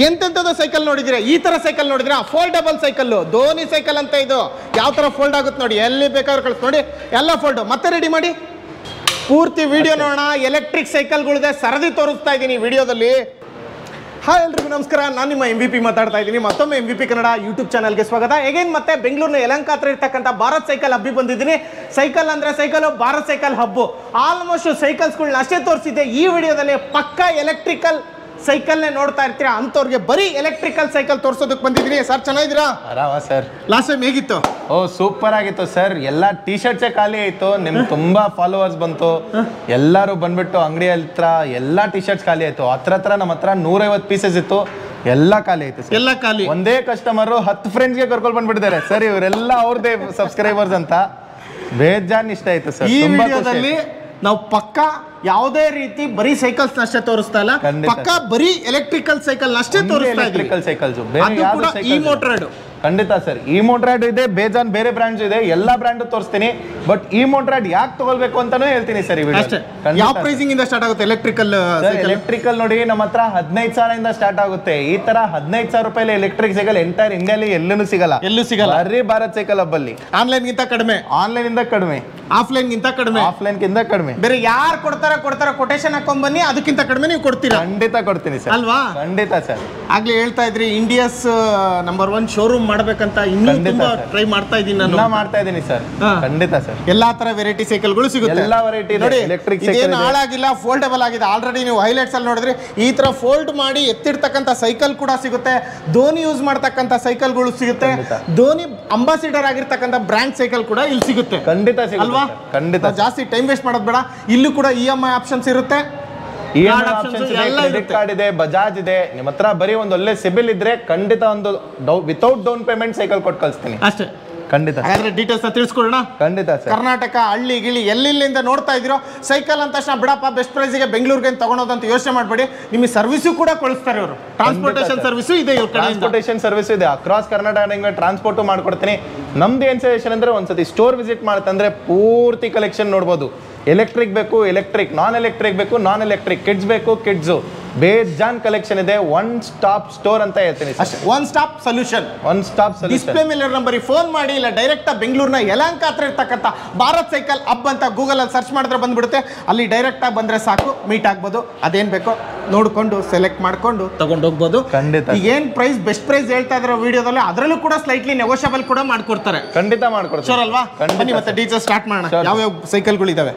ಎಂತೆಂಥದ್ದು cycle ನೋಡಿದ್ರೆ ಈ ತರ ಸೈಕಲ್ ನೋಡಿದ್ರೆ ಫೋಲ್ಡಬಲ್ ಸೈಕಲ್, ಧೋನಿ ಸೈಕಲ್ ಅಂತ ಇದು. ಯಾವ ತರ ಫೋಲ್ಡ್ ಆಗುತ್ತೆ ನೋಡಿ, ಎಲ್ಲಿ ಬೇಕಾದ್ರೂ ಕಳಿಸ್ ನೋಡಿ, ಎಲ್ಲ ಫೋಲ್ಡ್. ಮತ್ತೆ ರೆಡಿ ಮಾಡಿ, ಪೂರ್ತಿ ವಿಡಿಯೋ ನೋಡೋಣ. ಎಲೆಕ್ಟ್ರಿಕ್ ಸೈಕಲ್ಗಳಿದೆ, ಸರದಿ ತೋರಿಸ್ತಾ ಇದ್ದೀನಿ ವಿಡಿಯೋದಲ್ಲಿ. ಹಾಯ್ ಎಲ್ರಿಗೂ ನಮಸ್ಕಾರ, ನಾನು ನಿಮ್ಮ MVP ಮಾತಾಡ್ತಾ ಇದ್ದೀನಿ. ಮತ್ತೊಮ್ಮೆ MVP ಕನ್ನಡ ಯೂಟ್ಯೂಬ್ ಚಾನಲ್ಗೆ ಸ್ವಾಗತ. ಹೇಗೇನು ಮತ್ತೆ ಬೆಂಗಳೂರಿನ ಯಲಹಂಕ ಹತ್ರ ಇರ್ತಕ್ಕಂಥ ಭಾರತ್ ಸೈಕಲ್ ಹಬ್ಬಿಗೆ ಬಂದಿದ್ದೀನಿ. ಸೈಕಲ್ ಅಂದರೆ ಸೈಕಲು, ಭಾರತ್ ಸೈಕಲ್ ಹಬ್ಬು. ಆಲ್ಮೋಸ್ಟ್ ಸೈಕಲ್ಸ್ಗಳನ್ನ ಅಷ್ಟೇ ತೋರಿಸಿದ್ದೆ. ಈ ವಿಡಿಯೋದಲ್ಲಿ ಪಕ್ಕಾ ಎಲೆಕ್ಟ್ರಿಕಲ್ ಸೈಕಲ್ನೇ ನೋಡ್ತಾ ಇರ್ತೀರಾ, ಅಂಥವ್ರಿಗೆ ಬರೀ ಎಲೆಕ್ಟ್ರಿಕಲ್ ಸೈಕಲ್ ತೋರಿಸೋದಕ್ಕೆ ಬಂದಿದ್ದೀನಿ. ಸರ್ ಚೆನ್ನಾಗಿದ್ದೀರಾ? ಆರಾಮ ಸರ್. ಲಾಸ್ಟ್ ಟೈಮ್ ಹೇಗಿತ್ತು? ಓ ಸೂಪರ್ ಆಗಿತ್ತು ಸರ್. ಎಲ್ಲ ಟಿ ಶರ್ಟ್ಸೇ ಖಾಲಿ ಆಯಿತು. ನಿಮ್ಗೆ ತುಂಬಾ ಫಾಲೋವರ್ಸ್ ಬಂತು, ಎಲ್ಲರೂ ಬಂದ್ಬಿಟ್ಟು ಅಂಗಡಿ ಹತ್ರ ಎಲ್ಲ ಟಿ ಶರ್ಟ್ಸ್ ಖಾಲಿ ಆಯಿತು. ಹತ್ರ ನಮ್ಮ ಹತ್ರ 150 ಪೀಸಸ್ ಇತ್ತು, ಎಲ್ಲ ಖಾಲಿ ಆಯ್ತು ಸರ್. ಎಲ್ಲ ಖಾಲಿ. ಒಂದೇ ಕಸ್ಟಮರ್ 10 ಫ್ರೆಂಡ್ಸ್ಗೆ ಕರ್ಕೊಂಡು ಬಂದ್ಬಿಟ್ಟಿದ್ದಾರೆ ಸರ್. ಇವರೆಲ್ಲ ಅವ್ರದೇ ಸಬ್ಸ್ಕ್ರೈಬರ್ಸ್ ಅಂತ. ಬೇಜಾನ್ ಇಷ್ಟ ಆಯ್ತು ಸರ್. ಈ ವಿಡಿಯೋದಲ್ಲಿ ನಾವು ಪಕ್ಕಾ ಯಾವುದೇ ರೀತಿ ಬರೀ ಸೈಕಲ್ಸ್ ಅಷ್ಟೇ ತೋರಿಸ್ತಾ ಇಲ್ಲ, ಪಕ್ಕಾ ಬರೀ ಎಲೆಕ್ಟ್ರಿಕಲ್ ಸೈಕಲ್ ಅಷ್ಟೇ ತೋರಿಸ್ತಾ ಇದ್ದೀವಿ. ಎಲೆಕ್ಟ್ರಿಕಲ್ ಸೈಕಲ್ಸ್ ಖಂಡಿತ ಸರ್. ಈ ಮೋಟ್ರಾಯ್ಡ್ ಇದೆ, ಬೇಜಾನ್ ಬೇರೆ ಬ್ರ್ಯಾಂಡ್ಸ್ ಇದೆ, ಎಲ್ಲಾ ಬ್ರ್ಯಾಂಡ್ ತೋರಿಸ್ತೀನಿ. ಬಟ್ ಈ ಮೋಟ್ರಾಯ್ಡ್ ಯಾಕೆ ತಗೊಳ್ಬೇಕು ಅಂತಾನೂ ಹೇಳ್ತೀನಿ ಸರ್. ಯಾವ ಪ್ರೈಸಿಂಗ್ ಇಂದ ಸ್ಟಾರ್ಟ್ ಆಗುತ್ತೆ ಎಲೆಕ್ಟ್ರಿಕಲ್? ಎಲೆಕ್ಟ್ರಿಕಲ್ ನೋಡಿ, ನಮ್ಮ ಹತ್ರ 15,000 ಇಂದ ಸ್ಟಾರ್ಟ್ ಆಗುತ್ತೆ. ಈ ತರ 15,000 ರೂಪಾಯಿ ಎಲೆಕ್ಟ್ರಿಕ್ ಸೈಕಲ್ ಎಂಟೈರ್ ಇಂಡಿಯಾಲಿ ಎಲ್ಲೂ ಸಿಗಲ್ಲ. ಬರೀ ಭಾರತ್ ಸೈಕಲ್ ಹಬ್ಬಲ್ಲಿ. ಆನ್ಲೈನ್ ಗಿಂತ ಕಡಿಮೆ, ಆನ್ಲೈನ್ ಇಂದ ಕಡಿಮೆ, ಆಫ್ಲೈನ್ ಗಿಂತ ಕಡಿಮೆ, ಆಫ್ಲೈನ್ ಗಿಂತ ಕಡಿಮೆ. ಬೇರೆ ಯಾರು ಕೊಡ್ತಾರ ಕೊಟೇಶನ್ ಹಾಕೊಂಡ್ ಬನ್ನಿ, ಅದಕ್ಕಿಂತ ಕಡಿಮೆ ನೀವು ಕೊಡ್ತೀರಾ? ಖಂಡಿತ ಕೊಡ್ತೀನಿ ಸರ್. ಅಲ್ವಾ? ಖಂಡಿತ ಸರ್. ಆಗ್ಲೇ ಹೇಳ್ತಾ ಇದ್ರಿ ಇಂಡಿಯಾಸ್ ನಂಬರ್ 1 ಶೋರೂಮ್ ಮಾಡ್ಬೇಕಂತ. ಇನ್ನೂ ತುಂಬಾ ಟ್ರೈ ಮಾಡ್ತಾ ಇದ್ದೀನಿ ನಾನು. ಮಾಡ್ತಾ ಇದ್ದೀನಿ ಸರ್. ಖಂಡಿತ ಸರ್. ಎಲ್ಲಾ ತರ ವೆರೈಟಿ ಸೈಕಲ್ಗಳು ಸಿಗುತ್ತೆ. ಎಲ್ಲಾ ವೆರೈಟಿ ನೋಡಿ, ಎಲೆಕ್ಟ್ರಿಕ್ ಇದೇನು ಹಾಳಾಗಿಲ್ಲ, ಫೋಲ್ಡಬಲ್ ಆಗಿದೆ. ಆಲ್ರೆಡಿ ನೀವು ಹೈಲೈಟ್ಸ್ ಅಲ್ಲಿ ನೋಡಿದ್ರಿ, ಈ ತರ ಫೋಲ್ಡ್ ಮಾಡಿ ಎತ್ತಿರ್ತಕ್ಕಂಥ ಸೈಕಲ್ ಕೂಡ ಸಿಗುತ್ತೆ. ಧೋನಿ ಯೂಸ್ ಮಾಡ್ತಕ್ಕಂಥ ಸೈಕಲ್ಗಳು ಸಿಗುತ್ತೆ. ಧೋನಿ ಅಂಬಾಸಿಡರ್ ಆಗಿರ್ತಕ್ಕಂಥ ಬ್ರ್ಯಾಂಡ್ ಸೈಕಲ್ ಕೂಡ ಇಲ್ಲಿ ಸಿಗುತ್ತೆ. ಖಂಡಿತ ಸಿಗುತ್ತೆ ಅಲ್ವಾ? ಖಂಡಿತ. ಜಾಸ್ತಿ ಟೈಮ್ ವೇಸ್ಟ್ ಮಾಡೋದು ಬೇಡ. ಇಲ್ಲೂ ಕೂಡ EMI ಆಪ್ಷನ್ಸ್ ಇರುತ್ತೆ, ಕ್ರೆಡಿಟ್ ಕಾರ್ಡ್ ಇದೆ, ಬಜಾಜ್ ಇದೆ. ನಿಮ್ಮ ಹತ್ರ ಬರೀ ಒಂದು ಒಳ್ಳೆ ಸಿಬಿಲ್ ಇದ್ರೆ ಖಂಡಿತ ಒಂದು ವಿತೌಟ್ ಡೌನ್ ಪೇಮೆಂಟ್ ಸೈಕಲ್ ಕೊಟ್ಟು ಕಳಿಸ್ತೀನಿ ಅಷ್ಟೇ. ಖಂಡಿತ. ಹಾಗಾದ್ರೆ ಡೀಟೇಲ್ಸ್ ತಿಳಿಸ್ಕೊಡೋಣ. ಖಂಡಿತ ಸರ್. ಕರ್ನಾಟಕ ಹಳ್ಳಿ ಗಿಳಿ ಎಲ್ಲಿಂದ ನೋಡ್ತಾ ಇದ್ದೀರೋ ಸೈಕಲ್ ಅಂತ ತಕ್ಷಣ ಬಿಡಪ್ಪ ಬೆಸ್ಟ್ ಪ್ರೈಸ್ಗೆ ಬೆಂಗಳೂರಿಗೆ ತಗೊಳೋದಂತ ಯೋಚನೆ ಮಾಡಬೇಡಿ. ನಿಮಗೆ ಸರ್ವಿಸು ಕೂಡ ಕಳಿಸ್ತಾರೆ ಅವರು. ಟ್ರಾನ್ಸ್ಪೋರ್ಟೇಷನ್ ಸರ್ವಿಸು ಇದೆ. ಟ್ರಾನ್ಸ್ಪೋರ್ಟೇಷನ್ ಸರ್ವಿಸ್ ಇದೆ. ಅಕ್ರಾಸ್ ಕರ್ನಾಟಕ ನಿಮಗೆ ಟ್ರಾನ್ಸ್ಪೋರ್ಟ್ ಮಾಡ್ಕೊಡ್ತೀನಿ. ನಮ್ದು ಏನ್ ಸಜೆಷನ್ ಅಂದ್ರೆ, ಒಂದ್ಸತಿ ಸ್ಟೋರ್ ವಿಸಿಟ್ ಮಾಡ್ತಂದ್ರೆ ಪೂರ್ತಿ ಕಲೆಕ್ಷನ್ ನೋಡ್ಬೋದು. ಎಲೆಕ್ಟ್ರಿಕ್ ಬೇಕು ಎಲೆಕ್ಟ್ರಿಕ್, ನಾನ್ ಎಲೆಕ್ಟ್ರಿಕ್ ಬೇಕು ನಾನ್ ಎಲೆಕ್ಟ್ರಿಕ್, ಕಿಡ್ಸ್ ಬೇಕು ಕಿಡ್ಸ್, ಬೇಜಾನ್ ಕಲೆಕ್ಷನ್ ಇದೆ. ಒನ್ ಸ್ಟಾಪ್ ಸ್ಟೋರ್ ಅಂತ ಹೇಳ್ತೀನಿ. One stop solution. One stop solution. Display ಮೇಲೆ ನಂಬರಿಗೆ ಫೋನ್ ಮಾಡಿ, ಇಲ್ಲ ಡೈರೆಕ್ಟ್ ಬೆಂಗಳೂರಿನ ಯಲಹಂಕ ಹತ್ರ ಇರ್ತಕ್ಕಂಥ ಭಾರತ್ ಸೈಕಲ್ ಹಬ್ ಅಂತ ಗೂಗಲ್ ಅಲ್ಲಿ ಸರ್ಚ್ ಮಾಡಿದ್ರೆ ಬಂದ್ಬಿಡುತ್ತೆ. ಅಲ್ಲಿ ಡೈರೆಕ್ಟ್ ಆಗಿ ಬಂದ್ರೆ ಸಾಕು, ಮೀಟ್ ಆಗ್ಬೋದು. ಅದೇನ್ ಬೇಕೋ ನೋಡ್ಕೊಂಡು ಸೆಲೆಕ್ಟ್ ಮಾಡ್ಕೊಂಡು ತಗೊಂಡು ಹೋಗ್ಬೋದು. ಖಂಡಿತ. ಏನ್ ಪ್ರೈಸ್ ಬೆಸ್ಟ್ ಪ್ರೈಸ್ ಹೇಳ್ತಾ ಇದ್ರೆ ವಿಡಿಯೋದಲ್ಲಿ, ಅದರಲ್ಲೂ ಕೂಡ ಸ್ಲೈಟ್ಲಿ ನೆಗೋಷಿಯಬಲ್ ಕೂಡ ಮಾಡ್ಕೊಡ್ತಾರೆ. ಖಂಡಿತ ಮಾಡ್ಕೊಡ್ತಾರೆ. ಶೋರ್ ಅಲ್ವಾ? ಬನ್ನಿ ಮತ್ತೆ ಡೀಟೇಲ್ಸ್ ಸ್ಟಾರ್ಟ್ ಮಾಡೋಣ. ಯಾವ್ಯಾವ ಸೈಕಲ್ಗಳು ಇದಾವೆ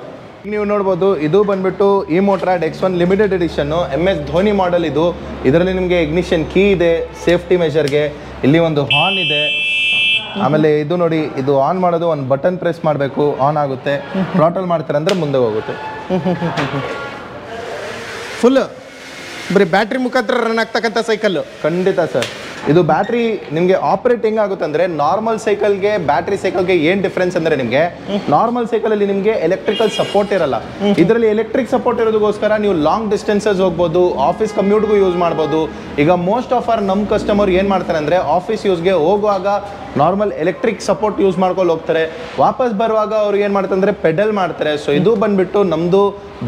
ನೀವು ನೋಡ್ಬೋದು. ಇದು ಬಂದ್ಬಿಟ್ಟು ಈ ಮೋಟ್ರಾಯ್ಡ್ X1 limited edition MS Dhoni model. ಇದು ಇದರಲ್ಲಿ ನಿಮಗೆ ಇಗ್ನಿಷನ್ ಕೀ ಇದೆ, ಸೇಫ್ಟಿ ಮೆಷರ್ಗೆ. ಇಲ್ಲಿ ಒಂದು ಹಾರ್ನ್ ಇದೆ. ಆಮೇಲೆ ಇದು ನೋಡಿ, ಇದು ಆನ್ ಮಾಡೋದು ಒಂದು ಬಟನ್ ಪ್ರೆಸ್ ಮಾಡಬೇಕು, ಆನ್ ಆಗುತ್ತೆ. ಥ್ರಾಟಲ್ ಮಾಡ್ತಾರೆ ಅಂದರೆ ಮುಂದೆ ಹೋಗುತ್ತೆ. ಫುಲ್ ಬರೀ ಬ್ಯಾಟ್ರಿ ಮುಖಾಂತರ ರನ್ ಆಗ್ತಕ್ಕಂಥ ಸೈಕಲ್. ಖಂಡಿತ ಸರ್. ಇದು ಬ್ಯಾಟ್ರಿ ನಿಮಗೆ ಆಪರೇಟ್ ಹೆಂಗಾಗುತ್ತೆ ಅಂದರೆ, ನಾರ್ಮಲ್ ಸೈಕಲ್ಗೆ ಬ್ಯಾಟ್ರಿ ಸೈಕಲ್ಗೆ ಏನು ಡಿಫ್ರೆನ್ಸ್ ಅಂದರೆ, ನಿಮಗೆ ನಾರ್ಮಲ್ ಸೈಕಲಲ್ಲಿ ನಿಮಗೆ ಎಲೆಕ್ಟ್ರಿಕಲ್ ಸಪೋರ್ಟ್ ಇರಲ್ಲ. ಇದರಲ್ಲಿ ಎಲೆಕ್ಟ್ರಿಕ್ ಸಪೋರ್ಟ್ ಇರೋದಕ್ಕೋಸ್ಕರ ನೀವು ಲಾಂಗ್ ಡಿಸ್ಟೆನ್ಸಸ್ ಹೋಗ್ಬೋದು, ಆಫೀಸ್ ಕಮ್ಯೂಟ್ಗೂ ಯೂಸ್ ಮಾಡ್ಬೋದು. ಈಗ ಮೋಸ್ಟ್ ಆಫ್ ನಮ್ಮ ಕಸ್ಟಮರ್ ಏನು ಮಾಡ್ತಾರೆ ಅಂದರೆ, ಆಫೀಸ್ ಯೂಸ್ಗೆ ಹೋಗುವಾಗ ನಾರ್ಮಲ್ ಎಲೆಕ್ಟ್ರಿಕ್ ಸಪೋರ್ಟ್ ಯೂಸ್ ಮಾಡ್ಕೊಂಡು ಹೋಗ್ತಾರೆ. ವಾಪಸ್ ಬರುವಾಗ ಅವ್ರು ಏನು ಮಾಡ್ತಾರೆ ಅಂದರೆ ಪೆಡಲ್ ಮಾಡ್ತಾರೆ. ಸೊ ಇದು ಬಂದ್ಬಿಟ್ಟು ನಮ್ಮದು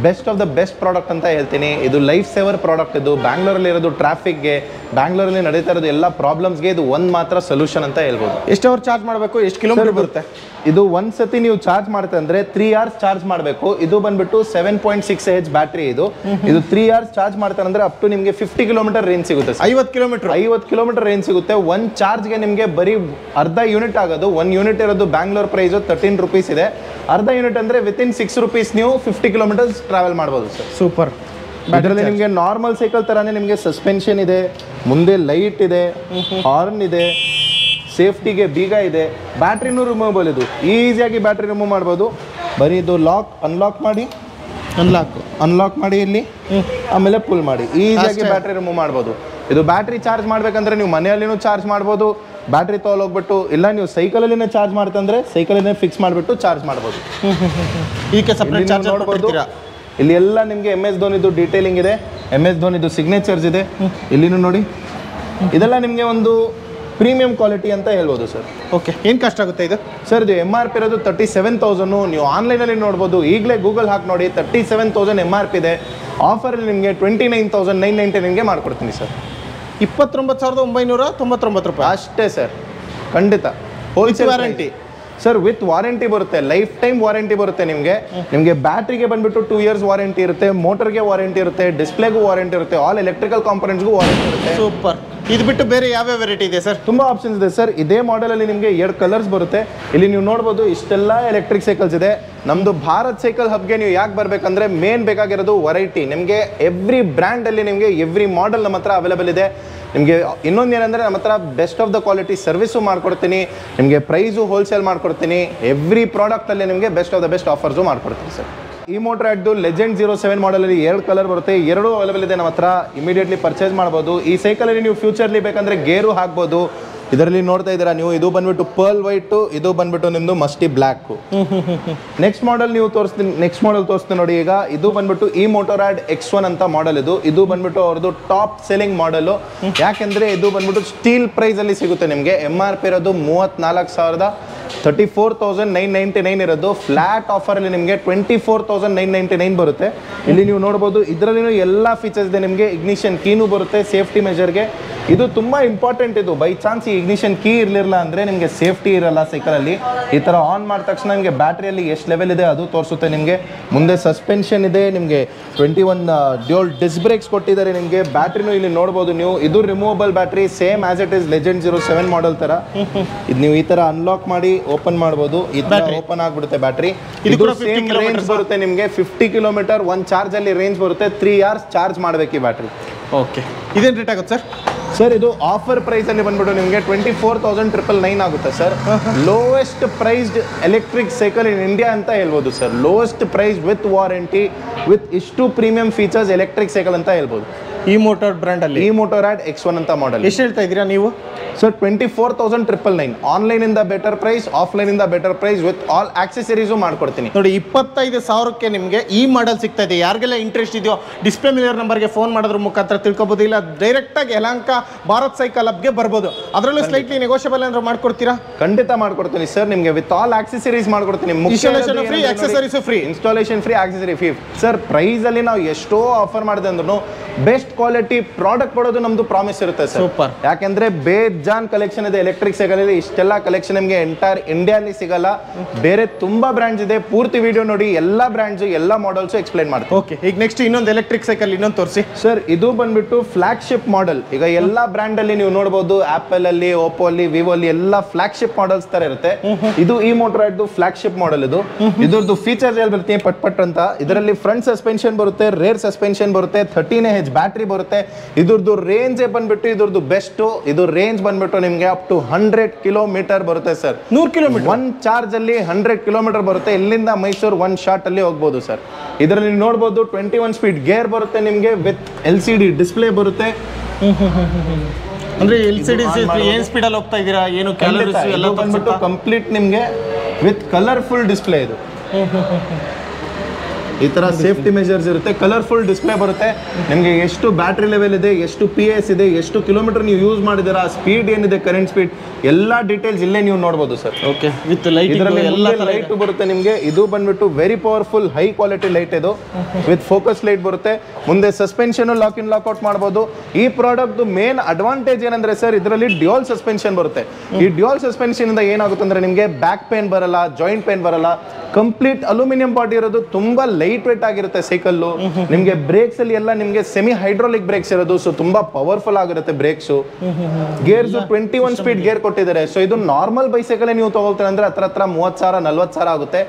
best of the best product ಅಂತ ಹೇಳ್ತೀನಿ. ಇದು ಲೈಫ್ ಸೇವರ್ ಪ್ರಾಡಕ್ಟ್. ಇದು ಬ್ಯಾಂಗ್ಳೂರಲ್ಲಿ ಇರೋದು ಟ್ರಾಫಿಕ್ಗೆ, ಬ್ಯಾಂಗ್ಳೂರಲ್ಲಿ ನಡೀತಾ ಇರೋದು ಎಲ್ಲ ಪ್ರಾಬ್ಲಮ್ಸ್ಗೆ ಇದು ಒಂದು ಮಾತ್ರ ಸೊಲ್ಯೂಷನ್ ಅಂತ ಹೇಳ್ಬೋದು. ಎಷ್ಟು ಅವರ್ ಚಾರ್ಜ್ ಮಾಡಬೇಕು, ಎಷ್ಟು ಕಿಲೋಮೀಟರ್ ಬರುತ್ತೆ? ಇದು ಒಂದ್ಸತಿ ನೀವು ಚಾರ್ಜ್ ಮಾಡ್ತಾ ಅಂದ್ರೆ 3 hours ಚಾರ್ಜ್ ಮಾಡಬೇಕು. ಇದು ಬಂದ್ಬಿಟ್ಟು 7.6Ah ಬ್ಯಾಟ್ರಿ. ಇದು 3 hours ಚಾರ್ಜ್ ಮಾಡ್ತಾರೆ ಅಂದ್ರೆ ಅಪ್ ಟು ನಿಮಗೆ 50 ಕಿಲೋಮೀಟರ್ ರೇಂಜ್ ಸಿಗುತ್ತೆ. 50 ಕಿಲೋಮೀಟರ್ ರೇಂಜ್ ಸಿಗುತ್ತೆ. ಒಂದು ಚಾರ್ಜ್ಗೆ ನಿಮಗೆ ಬರೀ ಅರ್ಧ ಯೂನಿಟ್ ಆಗೋದು. 1 ಯೂನಿಟ್ ಇರೋದು ಬ್ಯಾಂಗ್ಳೂರ್ ಪ್ರೈಸು 13 ರೂಪೀಸ್ ಇದೆ. ಅರ್ಧ ಯೂನಿಟ್ ಅಂದರೆ ವಿತಿನ್ 6 ರೂಪೀಸ್ ನೀವು 50 ಕಿಲೋಮೀಟರ್ಸ್ ಟ್ರಾವೆಲ್ ಮಾಡ್ಬೋದು ಸರ್. ಸೂಪರ್. ಇದರಲ್ಲಿ ನಿಮಗೆ ನಾರ್ಮಲ್ ಸೈಕಲ್ ಥರನೇ ನಿಮಗೆ ಸಸ್ಪೆನ್ಷನ್ ಇದೆ, ಮುಂದೆ ಲೈಟ್ ಇದೆ, ಹಾರ್ನ್ ಇದೆ, ಸೇಫ್ಟಿಗೆ ಬೀಗ ಇದೆ, ಬ್ಯಾಟ್ರಿನೂ ರಿಮೂವಬಲ್. ಇದು ಈಸಿಯಾಗಿ ಬ್ಯಾಟ್ರಿ ರಿಮೂವ್ ಮಾಡ್ಬೋದು. ಬರೀ ಇದು ಅನ್ಲಾಕ್ ಮಾಡಿ ಇಲ್ಲಿ, ಆಮೇಲೆ ಪುಲ್ ಮಾಡಿ ಈಸಿಯಾಗಿ ಬ್ಯಾಟ್ರಿ ರಿಮೂವ್ ಮಾಡ್ಬೋದು. ಇದು ಬ್ಯಾಟ್ರಿ ಚಾರ್ಜ್ ಮಾಡ್ಬೇಕಂದ್ರೆ ನೀವು ಮನೆಯಲ್ಲಿನೂ ಚಾರ್ಜ್ ಮಾಡ್ಬೋದು. ಬ್ಯಾಟ್ರಿ ತೊಗೊಳೋಗ್ಬಿಟ್ಟು, ಇಲ್ಲ ನೀವು ಸೈಕಲಲ್ಲಿನೇ ಚಾರ್ಜ್ ಮಾಡ್ತಂದ್ರೆ ಸೈಕಲನ್ನೇ ಫಿಕ್ಸ್ ಮಾಡಿಬಿಟ್ಟು ಚಾರ್ಜ್ ಮಾಡ್ಬೋದು. ಇದಕ್ಕೆ ಸಪ್ರೇಟ್ ಚಾರ್ಜ್ ನೋಡ್ಬೋದು. ಇಲ್ಲಿ ಎಲ್ಲ ನಿಮಗೆ MS ಧೋನಿದು ಡೀಟೇಲಿಂಗ್ ಇದೆ, MS ಧೋನಿದು ಸಿಗ್ನೇಚರ್ಸ್ ಇದೆ. ಇಲ್ಲಿನೂ ನೋಡಿ, ಇದೆಲ್ಲ ನಿಮಗೆ ಒಂದು ಪ್ರೀಮಿಯಂ ಕ್ವಾಲಿಟಿ ಅಂತ ಹೇಳ್ಬೋದು ಸರ್. ಓಕೆ, ಏನು ಕಾಸ್ಟ್ ಆಗುತ್ತೆ ಇದು? ಸರ್ ಇದು MRP ಇರೋದು 37,000. ನೀವು ಆನ್ಲೈನಲ್ಲಿ ನೋಡ್ಬೋದು. ಈಗಲೇ ಗೂಗಲ್ ಹಾಕಿ ನೋಡಿ, 37,000 MRP ಇದೆ. ಆಫರಲ್ಲಿ ನಿಮಗೆ 29,999ಗೆ ಮಾಡ್ಕೊಡ್ತೀನಿ ಸರ್. 29,999 ರೂಪಾಯಿ ಅಷ್ಟೇ ಸರ್, ಖಂಡಿತ wholesale warranty sir. With warranty ಬರುತ್ತೆ, ಲೈಫ್ ಟೈಮ್ ವಾರಂಟಿ ಬರುತ್ತೆ ನಿಮಗೆ ಬ್ಯಾಟ್ರಿಗೆ ಬಂದ್ಬಿಟ್ಟು 2 years ವಾರಂಟಿ ಇರುತ್ತೆ, ಮೋಟರ್ಗೆ ವಾರಂಟಿ ಇರುತ್ತೆ, ಡಿಸ್ಪ್ಲೇಗೂ ವಾರಂಟಿ ಇರುತ್ತೆ, ಆಲ್ ಎಲೆಕ್ಟ್ರಿಕಲ್ ಕಾಂಪೊನೆಂಟ್ಸ್ಗೂ ವಾರಂಟಿ ಇರುತ್ತೆ. ಸೂಪರ್. ಇದು ಬಿಟ್ಟು ಬೇರೆ ಯಾವ್ಯಾವ ವೆರೈಟಿ ಇದೆ ಸರ್? ತುಂಬಾ ಆಪ್ಷನ್ಸ್ ಇದೆ ಸರ್. ಇದೇ ಮಾಡೆಲಲ್ಲಿ ನಿಮಗೆ 2 ಕಲರ್ಸ್ ಬರುತ್ತೆ. ಇಲ್ಲಿ ನೀವು ನೋಡ್ಬೋದು ಇಷ್ಟೆಲ್ಲ ಎಲೆಕ್ಟ್ರಿಕ್ ಸೈಕಲ್ಸ್ ಇದೆ. ನಮ್ಮದು ಭಾರತ್ ಸೈಕಲ್ ಹಬ್ಗೆ ನೀವು ಯಾಕೆ ಬರಬೇಕಂದ್ರೆ ಮೇನ್ ಬೇಕಾಗಿರೋದು ವೆರೈಟಿ. ನಿಮಗೆ ಎವ್ರಿ ಬ್ರ್ಯಾಂಡಲ್ಲಿ ನಿಮಗೆ ಎವ್ರಿ ಮಾಡೆಲ್ ನಮ್ಮ ಹತ್ರ ಅವೈಲೇಬಲ್ ಇದೆ. ನಿಮಗೆ ಇನ್ನೊಂದು ಏನಂದರೆ ನಮ್ಮ ಹತ್ರ best of the quality service ಮಾಡ್ಕೊಡ್ತೀನಿ, ನಿಮಗೆ ಪ್ರೈಸು ಹೋಲ್ಸೇಲ್ ಮಾಡ್ಕೊಡ್ತೀನಿ. ಎವ್ರಿ ಪ್ರಾಡಕ್ಟಲ್ಲಿ ನಿಮಗೆ best of the best offers ಮಾಡ್ಕೊಡ್ತೀನಿ ಸರ್. ಈ ಮೋಟರಾಡ್ದು ಲೆಜೆಂಡ್ 07 ಮಾಡಲಲ್ಲಿ 2 ಕಲರ್ ಬರುತ್ತೆ, 2 ಅವೈಲೇಬಲ್ ಇದೆ ನಮ್ಮ ಹತ್ರ. ಇಮಿಡಿಯೇಟ್ಲಿ ಪರ್ಚೇಸ್ ಮಾಡ್ಬೋದು. ಈ ಸೈಕಲಲ್ಲಿ ನೀವು ಫ್ಯೂಚರ್ಲಿ ಬೇಕಂದರೆ ಗೇರು ಹಾಕ್ಬೋದು. ಇದರಲ್ಲಿ ನೋಡ್ತಾ ಇದ್ದೀರಾ ನೀವು, ಇದು ಬಂದ್ಬಿಟ್ಟು ಪರ್ಲ್ ವೈಟು, ಇದು ಬಂದ್ಬಿಟ್ಟು ನಿಮ್ಮದು ಮಸ್ಟಿ ಬ್ಲ್ಯಾಕು. ನೆಕ್ಸ್ಟ್ ಮಾಡಲ್ ತೋರಿಸ್ತೀನಿ ನೋಡಿ. ಈಗ ಇದು ಬಂದ್ಬಿಟ್ಟು ಈ ಮೋಟರಾಡ್ X1 ಅಂತ ಮಾಡೆಲ್. ಇದು ಬಂದ್ಬಿಟ್ಟು ಅವ್ರದ್ದು ಟಾಪ್ ಸೆಲ್ಲಿಂಗ್ ಮಾಡಲು. ಯಾಕೆಂದ್ರೆ ಇದು ಬಂದ್ಬಿಟ್ಟು ಸ್ಟೀಲ್ ಪ್ರೈಸ್ ಅಲ್ಲಿ ಸಿಗುತ್ತೆ ನಿಮಗೆ. MRP ಇರೋದು 34,999 ಇರೋದು. ಫ್ಲಾಟ್ ಆಫರ್ ಅಲ್ಲಿ ನಿಮಗೆ 24,999 ಬರುತ್ತೆ. ಇಲ್ಲಿ ನೀವು ನೋಡಬಹುದು, ಇದರಲ್ಲಿ ಎಲ್ಲ ಫೀಚರ್ಸ್ ಇದೆ ನಿಮಗೆ. ಇಗ್ನಿಷನ್ ಕೀನು ಬರುತ್ತೆ ಸೇಫ್ಟಿ ಮೆಜರ್ಗೆ. ಇದು ತುಂಬಾ ಇಂಪಾರ್ಟೆಂಟ್. ಇದು ಬೈ ಚಾನ್ಸ್ ಈ ಇಗ್ನಿಷನ್ ಕೀ ಇರಲಿಲ್ಲ ಅಂದ್ರೆ ನಿಮಗೆ ಸೇಫ್ಟಿ ಇರಲ್ಲ ಸೈಕಲಲ್ಲಿ. ಈ ತರ ಆನ್ ಮಾಡಿದ ತಕ್ಷಣ ನಿಮಗೆ ಬ್ಯಾಟ್ರಿಯಲ್ಲಿ ಎಷ್ಟು ಲೆವೆಲ್ ಇದೆ ಅದು ತೋರಿಸುತ್ತೆ ನಿಮಗೆ. ಮುಂದೆ ಸಸ್ಪೆನ್ಷನ್ ಇದೆ ನಿಮಗೆ, 21 ಡ್ಯೂಲ್ ಡಿಸ್ಕ್ ಬ್ರೇಕ್ಸ್ ಕೊಟ್ಟಿದ್ದಾರೆ ನಿಮಗೆ. ಬ್ಯಾಟ್ರಿನೂ ಇಲ್ಲಿ ನೋಡ್ಬೋದು ನೀವು. ಇದು removable battery, same as it is legend 07 model ತರ. ಇದು ನೀವು ಈ ತರ ಅನ್ಲಾಕ್ ಮಾಡಿ ಓಪನ್ ಮಾಡಬಹುದು. ಈ ತರ ಓಪನ್ ಆಗ್ಬಿಡುತ್ತೆ ಬ್ಯಾಟ್ರಿ. ಇದು ಸೇಮ್ ರೇಂಜ್ ಬರುತ್ತೆ ನಿಮಗೆ 50 ಕಿಲೋಮೀಟರ್ ಒಂದು ಚಾರ್ಜ್ ಅಲ್ಲಿ ರೇಂಜ್ ಬರುತ್ತೆ. 3 hours ಚಾರ್ಜ್ ಮಾಡಬೇಕು ಈ ಬ್ಯಾಟ್ರಿ. ಓಕೆ, ಇದೇನು ರೇಟ್ ಆಗುತ್ತೆ ಸರ್? ಸರ್ ಇದು ಆಫರ್ ಪ್ರೈಸ್ ಅಲ್ಲಿ ಬಂದ್ಬಿಟ್ಟು ನಿಮಗೆ 24,999 ಆಗುತ್ತೆ sir. Lowest priced electric cycle in India ಅಂತ ಹೇಳ್ಬೋದು sir. Lowest price with warranty, with ಇಷ್ಟು ಪ್ರೀಮಿಯಂ ಫೀಚರ್ಸ್ ಎಲೆಕ್ಟ್ರಿಕ್ ಸೈಕಲ್ ಅಂತ ಹೇಳ್ಬೋದು. ಈ ಮೋಟಾರ್ ಬ್ರ್ಯಾಂಡ್ ಅಲ್ಲಿ ಈ ಮೋಟರಾಡ್ X1 ಅಂತ ಮಾಡೆಲ್. ಎಷ್ಟು ಹೇಳ್ತಾ ಇದ್ದೀರಾ ನೀವು? ಸರ್ 24,999. ಆನ್ಲೈನ್ ಇಂದ ಬೆಟರ್ ಪ್ರೈಸ್, ಆಫ್ಲೈನ್ ಇಂದ better price with all accessories ಮಾಡ್ಕೊಡ್ತೀನಿ ನೋಡಿ. 25,000ಕ್ಕೆ ನಿಮಗೆ ಈ ಮಾಡೆಲ್ ಸಿಗ್ತಾ ಇದೆ. ಯಾರಿಗೆಲ್ಲ ಇಂಟ್ರೆಸ್ಟ್ ಇದೆಯೋ ಡಿಸ್ಪ್ಲೇ ಮಿರರ್ ನಂಬರ್ಗೆ ಫೋನ್ ಮಾಡೋದ್ರ ಮುಖಾಂತರ ತಿಳ್ಕೊಬೋದು. ಇಲ್ಲ ಡೈರೆಕ್ಟ್ ಆಗಿ ಯಲಹಂಕ ಭಾರತ್ ಸೈಕಲ್ ಹಬ್ಗೆ ಬರ್ಬೋದು. ಅದರಲ್ಲೂ ಸ್ಲೈಟ್ಲಿ ನೆಗೋಷಿಯಬಲ್ ಏನಾದ್ರು ಮಾಡ್ಕೊಡ್ತೀರಾ? ಖಂಡಿತ ಮಾಡ್ಕೊಡ್ತೀನಿ ಸರ್. ನಿಮಗೆ ವಿತ್ ಆಲ್ ಆಕ್ಸೆಸರೀಸ್ ಮಾಡ್ಕೊಡ್ತೀನಿ. Installation free, accessories free. Installation free, accessory free sir. Price ಅಲ್ಲಿ ನಾವು ಎಷ್ಟೋ ಆಫರ್ ಮಾಡಿದೆ ಅಂದ್ರೂ ಬೆಸ್ಟ್ ಕ್ವಾಲಿಟಿ ಪ್ರಾಡಕ್ಟ್ ಕೊಡೋದು ನಮ್ದು ಪ್ರಾಮಿಸ್ ಇರುತ್ತೆ ಸರ್. ಸೂಪರ್. ಯಾಕೆಂದ್ರೆ ಬೇಜಾನ್ ಕಲೆಕ್ಷನ್ ಇದೆ ಎಲೆಕ್ಟ್ರಿಕ್ ಸೈಕಲ್ ಅಲ್ಲಿ. ಇಷ್ಟೆಲ್ಲ ಕಲೆಕ್ಷನ್ ನಿಮಗೆ ಎಂಟೈರ್ ಇಂಡಿಯಾಲಿ ಸಿಗಲ್ಲ. ಬೇರೆ ತುಂಬಾ ಬ್ರ್ಯಾಂಡ್ಸ್ ಇದೆ. ಪೂರ್ತಿ ವಿಡಿಯೋ ನೋಡಿ, ಎಲ್ಲ ಬ್ರ್ಯಾಂಡ್ಸ್ ಎಲ್ಲ ಮಾಡೆಲ್ಸ್ ಎಕ್ಸ್ಪ್ಲೈನ್ ಮಾಡ್ತೀನಿ. ಓಕೆ, ಈಗ ನೆಕ್ಸ್ಟ್ ಇನ್ನೊಂದು ಎಲೆಕ್ಟ್ರಿಕ್ ಸೈಕಲ್ ಇನ್ನೊಂದು ತೋರಿಸಿ ಸರ್. ಇದು ಬಂದ್ಬಿಟ್ಟು ಫ್ಲಾಗ್ಶಿಪ್ ಮಾಡೆಲ್. ಈಗ ಎಲ್ಲ ಬ್ರ್ಯಾಂಡ್ ಅಲ್ಲಿ ನೀವು ನೋಡಬಹುದು, ಆಪಲ್ ಅಲ್ಲಿ, ಓಪೋ ಅಲ್ಲಿ, ವಿವೋ ಅಲ್ಲಿ ಎಲ್ಲ ಫ್ಲಾಗ್ಶಿಪ್ ಮಾಡೆಲ್ಸ್ ತರ ಇರುತ್ತೆ. ಇದು ಈ ಮೋಟರಾಡ್ದು ಫ್ಲಾಗ್ಶಿಪ್ ಮಾಡೆಲ್. ಇದ್ರದ್ದು ಫೀಚರ್ಸ್ ಹೇಳ್ಬಿಡ್ತೀನಿ ಪಟ್ ಅಂತ. ಇದರಲ್ಲಿ ಫ್ರಂಟ್ ಸಸ್ಪೆನ್ಷನ್ ಬರುತ್ತೆ, ರೇರ್ ಸಸ್ಪೆನ್ಷನ್ ಬರುತ್ತೆ, 13Ah ಬ್ಯಾಟ್ರಿ ಬರುತ್ತೆ. ಇದ್ರದ್ದು ರೇಂಜ್ ಬಂದ್ಬಿಟ್ಟು ಇದ್ರದ್ದು ಬೆಸ್ಟ್. ಇದು ರೇಂಜ್ ಬಂದ್ಬಿಟ್ಟು ನಿಮಗೆ ಅಪ್ ಟು 100 ಕಿಲೋಮೀಟರ್ ಬರುತ್ತೆ ಸರ್. 100 ಕಿಲೋಮೀಟರ್ ಒನ್ ಚಾರ್ಜ್ ಅಲ್ಲಿ 100 ಕಿಲೋಮೀಟರ್ ಬರುತ್ತೆ. ಇಲ್ಲಿಂದ ಮೈಸೂರು ಒನ್ ಶಾಟ್ ಅಲ್ಲಿ ಹೋಗ್ಬೋದು ಸರ್. ಇದರಲ್ಲಿ ನೋಡಬಹುದು 21 ಸ್ಪೀಡ್ ಗೇರ್ ಬರುತ್ತೆ ನಿಮಗೆ. ವಿತ್ LCD ಡಿಸ್ಪ್ಲೇ ಬರುತ್ತೆ. ಅಂದ್ರೆ LCD ಏನ್ ಸ್ಪೀಡ್ ಅಲ್ಲಿ ಹೋಗ್ತಾ ಇದ್ದೀರಾ, ಏನು ಕ್ಯಾಲೋರೀಸ್ ಎಲ್ಲ ಬಂದ್ಬಿಟ್ಟು ಕಂಪ್ಲೀಟ್ ನಿಮಗೆ ವಿತ್ ಕಲರ್ಫುಲ್ ಡಿಸ್ಪ್ಲೇ. ಇದು ಈ ತರ ಸೇಫ್ಟಿ ಮೆಜರ್ಸ್ ಇರುತ್ತೆ. ಕಲರ್ಫುಲ್ ಡಿಸ್ಪ್ಲೇ ಬರುತ್ತೆ ನಿಮಗೆ. ಎಷ್ಟು ಬ್ಯಾಟ್ರಿ ಲೆವೆಲ್ ಇದೆ, ಎಷ್ಟು PS ಇದೆ, ಎಷ್ಟು ಕಿಲೋಮೀಟರ್ ನೀವು ಯೂಸ್ ಮಾಡಿದ್ದೀರಾ, ಸ್ಪೀಡ್ ಏನಿದೆ, ಕರೆಂಟ್ ಸ್ಪೀಡ್ ಎಲ್ಲ ಡೀಟೇಲ್ಸ್ ಇಲ್ಲೇ ನೀವು ನೋಡಬಹುದು ಸರ್. ಓಕೆ, ವಿತ್ ಲೈಟ್ ಎಲ್ಲ ಲೈಟ್ ಬರುತ್ತೆ ನಿಮಗೆ. ಇದು ಬಂದ್ಬಿಟ್ಟು very powerful high quality light. ಇದು ವಿತ್ ಫೋಕಸ್ ಲೈಟ್ ಬರುತ್ತೆ. ಮುಂದೆ ಸಸ್ಪೆನ್ಷನ್ ಲಾಕ್ ಇನ್ ಲಾಕ್ಔಟ್ ಮಾಡಬಹುದು. ಈ ಪ್ರಾಡಕ್ಟ್ ಮೇನ್ ಅಡ್ವಾಂಟೇಜ್ ಏನಂದ್ರೆ ಸರ್, ಇದರಲ್ಲಿ ಡ್ಯೂಯಲ್ ಸಸ್ಪೆನ್ಷನ್ ಬರುತ್ತೆ. ಈ ಡ್ಯೂಯಲ್ ಸಸ್ಪೆನ್ಷನ್ ಇಂದ ಏನಾಗುತ್ತೆ ಅಂದ್ರೆ ನಿಮಗೆ ಬ್ಯಾಕ್ ಪೇನ್ ಬರಲ್ಲ, ಜಾಯಿಂಟ್ ಪೇನ್ ಬರಲ್ಲ. ಕಂಪ್ಲೀಟ್ ಅಲ್ಯೂಮಿನಿಯಂ ಬಾಡಿ ಇರೋದು, ತುಂಬಾ ಲೈಟ್ ವೇಟ್ ಆಗಿರುತ್ತೆ ಸೈಕಲ್. ನಿಮಗೆ ಬ್ರೇಕ್ಸ್ ಅಲ್ಲಿ ಎಲ್ಲ ನಿಮಗೆ ಸೆಮಿ ಹೈಡ್ರಾಲಿಕ್ ಬ್ರೇಕ್ಸ್ ಇರೋದು, ಸೊ ತುಂಬಾ ಪವರ್ಫುಲ್ ಆಗಿರುತ್ತೆ ಬ್ರೇಕ್ಸ್. ಗೇರ್ಸ್ 21 ಸ್ಪೀಡ್ ಗೇರ್ ಕೊಟ್ಟಿದ್ದಾರೆ. ಸೊ ಇದು ನಾರ್ಮಲ್ ಬೈಸೈಕಲ್ ನೀವು ತಗೊಳ್ತಾರೆ ಅಂದ್ರೆ ಹತ್ರ 30,000 40,000 ಆಗುತ್ತೆ.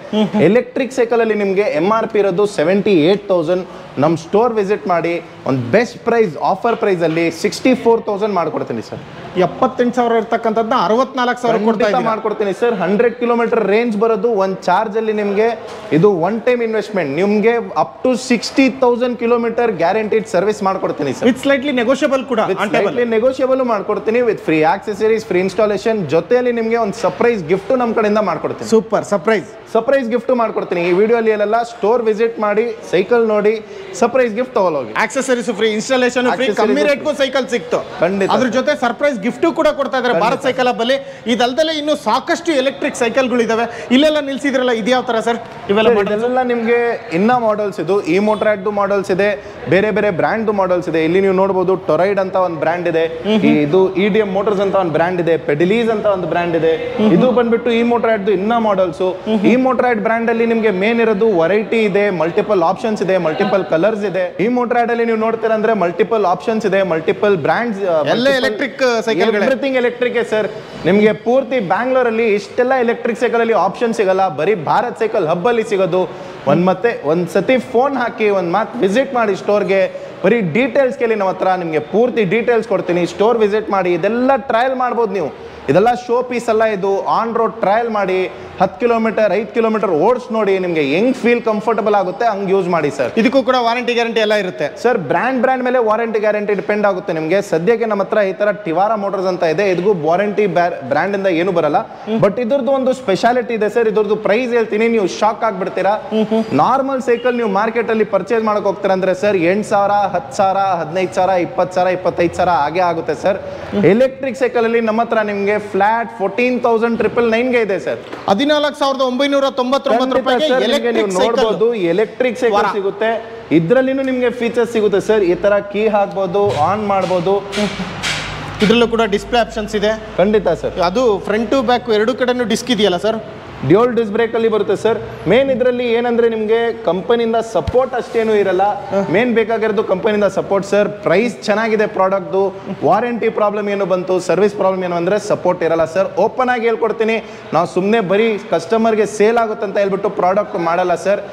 ಎಲೆಕ್ಟ್ರಿಕ್ ಸೈಕಲ್ ಅಲ್ಲಿ ನಿಮಗೆ MRP ಇರೋದು 78,000. ನಮ್ಮ ಸ್ಟೋರ್ ವಿಸಿಟ್ ಮಾಡಿ ಒಂದು ಬೆಸ್ಟ್ ಪ್ರೈಸ್, ಆಫರ್ ಪ್ರೈಸ್ ಅಲ್ಲಿ 64,000 ಮಾಡ್ಕೊಡ್ತೀನಿ ಸರ್. 78,000 ಇರ್ತಕ್ಕಂಥದ್ದನ್ನ 64,000 ಮಾಡ್ಕೊಡ್ತೀನಿ ಸರ್. 100 ಕಿಲೋಮೀಟರ್ ರೇಂಜ್ ಬರೋದು. ಒಂದು ಚಾರ್ಜ್ ಅಲ್ಲಿ ನಿಮಗೆ ಇದು ಒನ್ ಟೈಮ್ ಇನ್ವೆಸ್ಟ್ಮೆಂಟ್. ನಿಮಗೆ up to 60,000 kilometre guaranteed service ಮಾಡ್ಕೊಡ್ತೀನಿ ಸರ್. ವಿತ್ ಸ್ಲೈಟ್ಲಿ ನೆಗೋಷಿಯಬಲ್ ಕೂಡ, ನೆಗೋಷಿಯಬಲ್ ಮಾಡ್ಕೊಡ್ತೀನಿ. With free accessories, free installation, ಜೊತೆಯಲ್ಲಿ ನಿಮಗೆ ಒಂದು ಸರ್ಪ್ರೈಸ್ ಗಿಫ್ಟ್ ನಮ್ಮ ಕಡೆಯಿಂದ ಮಾಡ್ಕೊಡ್ತೀನಿ. ಸೂಪರ್ ಸರ್ಪ್ರೈಸ್ ಗಿಫ್ಟ್ ಮಾಡ್ಕೊಡ್ತೀನಿ. ಈ ವಿಡಿಯೋಲಿ ಎಲ್ಲ ಸ್ಟೋರ್ ವಿಸಿಟ್ ಮಾಡಿ, ಸೈಕಲ್ ನೋಡಿ, ಸರ್ಪ್ರೈಸ್ ಗಿಫ್ಟ್ ತಗೊಳ್ಳೋಗಿ. ಆಕ್ಸೆಸರೀಸ್ ಫ್ರೀ, ಇನ್ಸ್ಟಾಲೇಷನ್ ಫ್ರೀ, ಕಮ್ಮಿ ರೇಟ್ಗೂ ಸೈಕಲ್ ಸಿಕ್ತು. ಖಂಡಿತ. ಅದ್ರ ಜೊತೆ ಸರ್ಪ್ರೈಸ್ ಗಿಫ್ಟ್ ಕೂಡ ಕೊಡ್ತಾ ಇದ್ದಾರೆ ಭಾರತ್ ಸೈಕಲ್ ಹಬ್ ಅಲ್ಲಿ. ಇದಲ್ದಲೆ ಇನ್ನು ಸಾಕಷ್ಟು ಎಲೆಕ್ಟ್ರಿಕ್ ಸೈಕಲ್ಗಳು ಇದಾವೆ. ಇಲ್ಲೆಲ್ಲ ನಿಲ್ಸಿದ್ರಲ್ಲ, ಇದ್ಯಾವ ತರ ಸರ್? ಇದೆಲ್ಲ ನಿಮ್ಗೆ ಇನ್ನ ಮಾಡೆಲ್ಸ್ ಇದು ಈ ಮೋಟ್ರಾಯ್ಡ್ ಮಾಡೆಲ್ಸ್ ಇದೆ, ಬೇರೆ ಬೇರೆ ಬ್ರ್ಯಾಂಡ್ ಮಾಡೆಲ್ಸ್ ಇದೆ. ಇಲ್ಲಿ ನೀವು ನೋಡಬಹುದು ಟೊರೈಡ್ ಅಂತ ಒಂದು ಬ್ರ್ಯಾಂಡ್ ಇದೆ, ಇದು EDM ಮೋಟರ್ಸ್ ಅಂತ ಒಂದು ಬ್ರ್ಯಾಂಡ್ ಇದೆ, ಪೆಡಿಲೀಸ್ ಅಂತ ಒಂದು ಬ್ರ್ಯಾಂಡ್ ಇದೆ. ಇದು ಬಂದ್ಬಿಟ್ಟು ಈ ಮೋಟ್ರಾಯ್ಡ್ ಇನ್ನ ಮಾಡೆಲ್ಸ್. ಈ ಮೋಟ್ರಾಯ್ಡ್ ಬ್ರ್ಯಾಂಡ್ ಅಲ್ಲಿ ನಿಮ್ಗೆ ಮೇನ್ ಇರೋದು ವೆರೈಟಿ ಇದೆ, ಮಲ್ಟಿಪಲ್ ಆಪ್ಷನ್ಸ್ ಇದೆ, ಮಲ್ಟಿಪಲ್ ಕಲರ್ಸ್ ಇದೆ. ಈ ಮೋಟ್ರಾಯ್ಡ್ ಅಲ್ಲಿ ನೀವು ನೋಡ್ತೀರಾ ಅಂದ್ರೆ ಮಲ್ಟಿಪಲ್ ಆಪ್ಷನ್ಸ್ ಇದೆ, ಮಲ್ಟಿಪಲ್ ಬ್ರ್ಯಾಂಡ್ಸ್, ಎಲ್ಲ electric cycle, everything electric sir. ನಿಮ್ಗೆ ಪೂರ್ತಿ ಬ್ಯಾಂಗ್ಳೂರಲ್ಲಿ ಇಷ್ಟೆಲ್ಲ ಎಲೆಕ್ಟ್ರಿಕ್ ಸೈಕಲ್ ಅಲ್ಲಿ ಆಪ್ಷನ್ ಸಿಗಲ್ಲ, ಬರೀ ಭಾರತ್ ಸೈಕಲ್ ಹಬ್ ಅಲ್ಲಿ ಸಿಗೋದು. ಒಂದ್ ಸತಿ ಫೋನ್ ಹಾಕಿ ಒಂದ್ ಮಾತು ವಿಸಿಟ್ ಮಾಡಿ ಸ್ಟೋರ್ಗೆ, ಬರೀ ಡೀಟೇಲ್ಸ್ ಕೇಳಿ ನಮ್ಮ ಹತ್ರ, ನಿಮ್ಗೆ ಪೂರ್ತಿ ಡೀಟೇಲ್ಸ್ ಕೊಡ್ತೀನಿ. ಸ್ಟೋರ್ ವಿಸಿಟ್ ಮಾಡಿ, ಇದೆಲ್ಲ ಟ್ರಯಲ್ ಮಾಡ್ಬೋದು ನೀವು. ಇದೆಲ್ಲ ಶೋ ಪೀಸ್ ಅಲ್ಲ, ಇದು ಆನ್ ರೋಡ್ ಟ್ರಯಲ್ ಮಾಡಿ 10 ಕಿಲೋಮೀಟರ್ 5 ಕಿಲೋಮೀಟರ್ ಓಡಿಸ್ ನೋಡಿ, ನಿಮ್ಗೆ ಹೆಂಗ್ ಫೀಲ್ ಕಂಫರ್ಟಬಲ್ ಆಗುತ್ತೆ ಹಂಗ್ ಯೂಸ್ ಮಾಡಿ ಸರ್. ಇದಕ್ಕೂ ಕೂಡ ವಾರಂಟಿ ಗ್ಯಾರಂಟಿ ಎಲ್ಲ ಇರುತ್ತೆ ಸರ್. ಬ್ರ್ಯಾಂಡ್ ಮೇಲೆ ವಾರಂಟಿ ಗ್ಯಾರಂಟಿ ಡಿಪೆಂಡ್ ಆಗುತ್ತೆ ನಿಮಗೆ. ಸದ್ಯಕ್ಕೆ ನಮ್ಮ ಹತ್ರ ಈ ತರ ಟಿವಾರಾ ಮೋಟರ್ಸ್ ಅಂತ ಇದೆ, ಇದಕ್ಕೂ ವಾರಂಟಿ ಬ್ರ್ಯಾಂಡ್ ಇಂದ ಏನು ಬರಲ್ಲ. ಬಟ್ ಇದ್ರದ್ದು ಒಂದು ಸ್ಪೆಷಾಲಿಟಿ ಇದೆ ಸರ್. ಇದ್ರದ್ದು ಪ್ರೈಸ್ ಹೇಳ್ತೀನಿ, ನೀವು ಶಾಕ್ ಆಗ್ಬಿಡ್ತೀರಾ. ನಾರ್ಮಲ್ ಸೈಕಲ್ ನೀವು ಮಾರ್ಕೆಟ್ ಅಲ್ಲಿ ಪರ್ಚೇಸ್ ಮಾಡಕ್ ಹೋಗ್ತೀರಾ ಅಂದ್ರೆ ಸರ್ 8,000 10,000 15,000 20,000 25,000 ಹಾಗೆ ಆಗುತ್ತೆ ಸರ್. ಎಲೆಕ್ಟ್ರಿಕ್ ಸೈಕಲ್ ಅಲ್ಲಿ ನಮ್ಮ ಹತ್ರ ನಿಮ್ಗೆ ಫ್ಲಾಟ್ 14,999 ಇದೆ ಸರ್. 14,999 ರೂಪಾಯಿಗೆ ನೀವು ನೋಡಬಹುದು ಎಲೆಕ್ಟ್ರಿಕ್ ಸೈಕಲ್ ಸಿಗುತ್ತೆ. ಇದ್ರಲ್ಲಿನೂ ನಿಮ್ಗೆ ಫೀಚರ್ಸ್ ಸಿಗುತ್ತೆ ಸರ್. ಈ ತರ ಕೀ ಹಾಕ್ಬೋದು, ಆನ್ ಮಾಡ್ಬೋದು. ಇದ್ರಲ್ಲೂ ಕೂಡ ಡಿಸ್ಪ್ಲೇ ಆಪ್ಷನ್ಸ್ ಇದೆ. ಖಂಡಿತ ಸರ್. ಅದು ಫ್ರಂಟ್ ಟು ಬ್ಯಾಕ್ ಎರಡು ಕಡೆನೂ ಡಿಸ್ಕ್ ಇದೆಯಲ್ಲ ಸರ್? ಡ್ಯೂಯಲ್ ಡಿಸ್ಕ್ ಬ್ರೇಕ್ ಅಲ್ಲಿ ಬರುತ್ತೆ ಸರ್. ಮೇನ್ ಇದರಲ್ಲಿ ಏನಂದ್ರೆ ನಿಮ್ಗೆ ಕಂಪನಿಯಿಂದ ಸಪೋರ್ಟ್ ಅಷ್ಟೇನು ಇರಲ್ಲ. ಮೇನ್ ಬೇಕಾಗಿರೋದು ಕಂಪನಿಯಿಂದ ಸಪೋರ್ಟ್ ಸರ್. ಪ್ರೈಸ್ ಚೆನ್ನಾಗಿದೆ ಪ್ರಾಡಕ್ಟ್ದು. ವಾರಂಟಿ ಪ್ರಾಬ್ಲಮ್ ಏನು ಬಂತು, ಸರ್ವಿಸ್ ಪ್ರಾಬ್ಲಮ್ ಏನು ಅಂದ್ರೆ ಸಪೋರ್ಟ್ ಇರಲ್ಲ ಸರ್. ಓಪನ್ ಆಗಿ ಹೇಳ್ಕೊಡ್ತೀನಿ, ನಾವು ಸುಮ್ಮನೆ ಬರೀ ಕಸ್ಟಮರ್ಗೆ ಸೇಲ್ ಆಗುತ್ತೆ ಅಂತ ಹೇಳ್ಬಿಟ್ಟು ಪ್ರಾಡಕ್ಟ್ ಮಾಡಲ್ಲ ಸರ್.